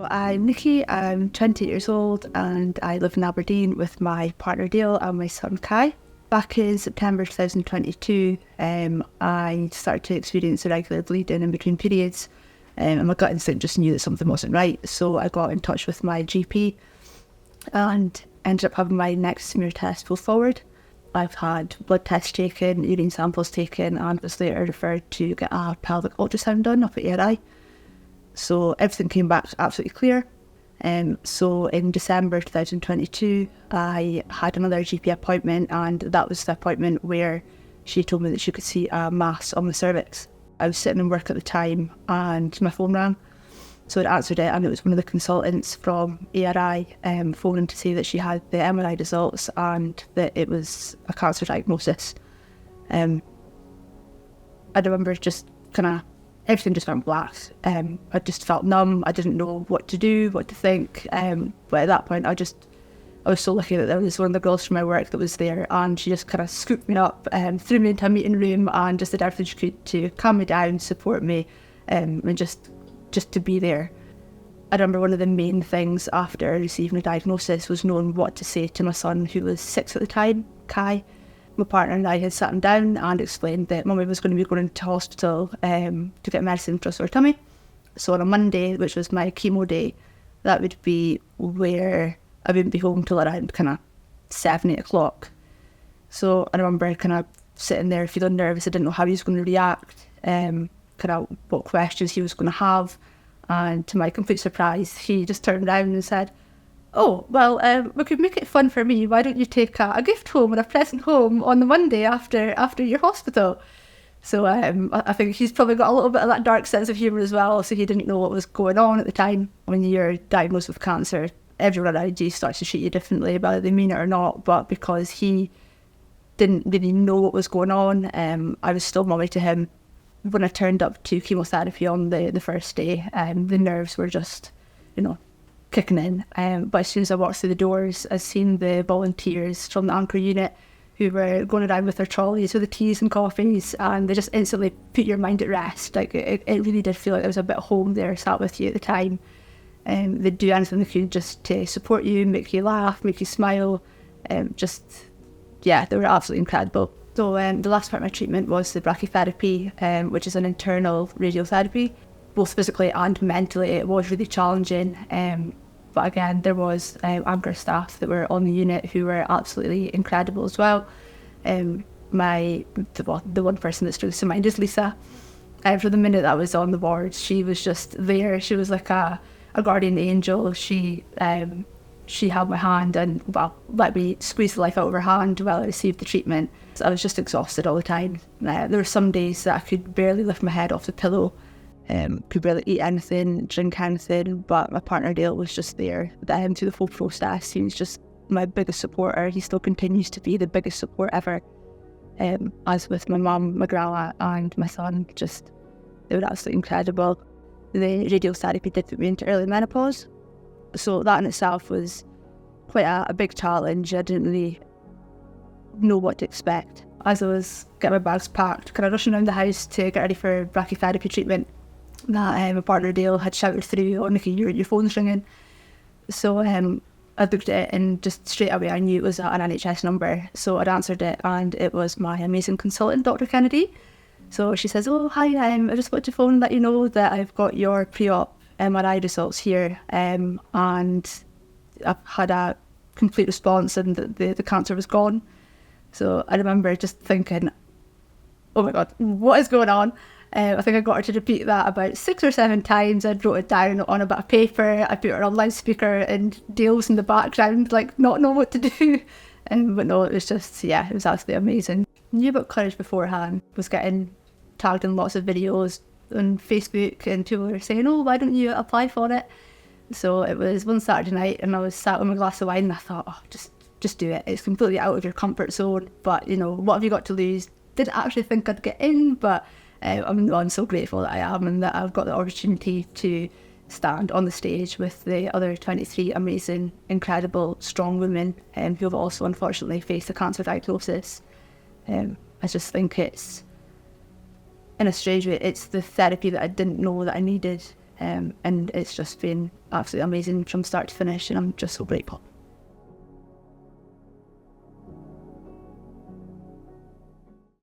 I'm Nikki, I'm 20 years old and I live in Aberdeen with my partner Dale and my son Kai. Back in September 2022, I started to experience irregular bleeding in between periods, and my gut instinct just knew that something wasn't right. So I got in touch with my GP and ended up having my next smear test pulled forward. I've had blood tests taken, urine samples taken, and was later referred to get a pelvic ultrasound done up at ARI. So everything came back absolutely clear. So in December 2022, I had another GP appointment, and that was the appointment where she told me that she could see a mass on the cervix. I was sitting in work at the time and my phone rang. So I answered it, and it was one of the consultants from ARI phoning to say that she had the MRI results and that it was a cancer diagnosis. I remember just everything just went black. I just felt numb. I didn't know what to do, what to think. But at that point, I was so lucky that there was one of the girls from my work that was there, and she just kind of scooped me up, threw me into a meeting room, and just did everything she could to calm me down, support me, and just to be there. I remember one of the main things after receiving a diagnosis was knowing what to say to my son, who was 6 at the time, Kai. My partner and I had sat him down and explained that Mummy was going to be going into hospital to get medicine for her tummy. So on a Monday, which was my chemo day, that would be where I wouldn't be home till around kind of 7, 8 o'clock. So I remember kind of sitting there feeling nervous. I didn't know how he was going to react, kind of what questions he was going to have. And to my complete surprise, he just turned around and said, "Oh, well, we could make it fun for me. Why don't you take a gift home and a present home on the Monday after your hospital?" So I think he's probably got a little bit of that dark sense of humour as well. So he didn't know what was going on at the time. When you're diagnosed with cancer, everyone around you starts to treat you differently, whether they mean it or not. But because he didn't really know what was going on, I was still mummy to him. When I turned up to chemotherapy on the first day, the nerves were just, kicking in. But as soon as I walked through the doors, I seen the volunteers from the anchor unit who were going around with their trolleys with the teas and coffees, and they just instantly put your mind at rest. Like it really did feel like there was a bit of home there sat with you at the time. They'd do anything they could just to support you, make you laugh, make you smile. They were absolutely incredible. So the last part of my treatment was the brachytherapy, which is an internal radiotherapy. Both physically and mentally, it was really challenging. But again, there was anchor staff that were on the unit who were absolutely incredible as well. The one person that springs to mind is Lisa. For the minute that I was on the ward, she was just there. She was like a guardian angel. She held my hand and let me squeeze the life out of her hand while I received the treatment. So I was just exhausted all the time. There were some days that I could barely lift my head off the pillow. Could barely eat anything, drink anything, but my partner Dale was just there through the whole process. He was just my biggest supporter. He still continues to be the biggest support ever. As with my mum, my grandma and my son, they were absolutely incredible. The radiotherapy did put me into early menopause, so that in itself was quite a big challenge. I didn't really know what to expect. As I was getting my bags packed, kind of rushing around the house to get ready for brachytherapy treatment, that my partner Dale had shouted through, "Oh Nikki, your phone's ringing." So I looked at it and just straight away I knew it was an NHS number. So I'd answered it, and it was my amazing consultant, Dr. Kennedy. So she says, "Oh hi, I just wanted to phone and let you know that I've got your pre-op MRI results here, and I've had a complete response and the cancer was gone." So I remember just thinking, "Oh my God, what is going on?" I think I got her to repeat that about 6 or 7 times. I wrote it down on a bit of paper. I put her on loudspeaker, and Dale was in the background, like not knowing what to do. But no, it was just, it was absolutely amazing. I knew about Courage beforehand. Was getting tagged in lots of videos on Facebook, and people were saying, "Oh, why don't you apply for it?" So it was one Saturday night, and I was sat with my glass of wine, and I thought, "Oh, just do it. It's completely out of your comfort zone, but what have you got to lose?" Didn't actually think I'd get in, but I'm so grateful that I am, and that I've got the opportunity to stand on the stage with the other 23 amazing, incredible, strong women who have also unfortunately faced a cancer diagnosis. I just think it's, in a strange way, it's the therapy that I didn't know that I needed. And it's just been absolutely amazing from start to finish, and I'm just so grateful.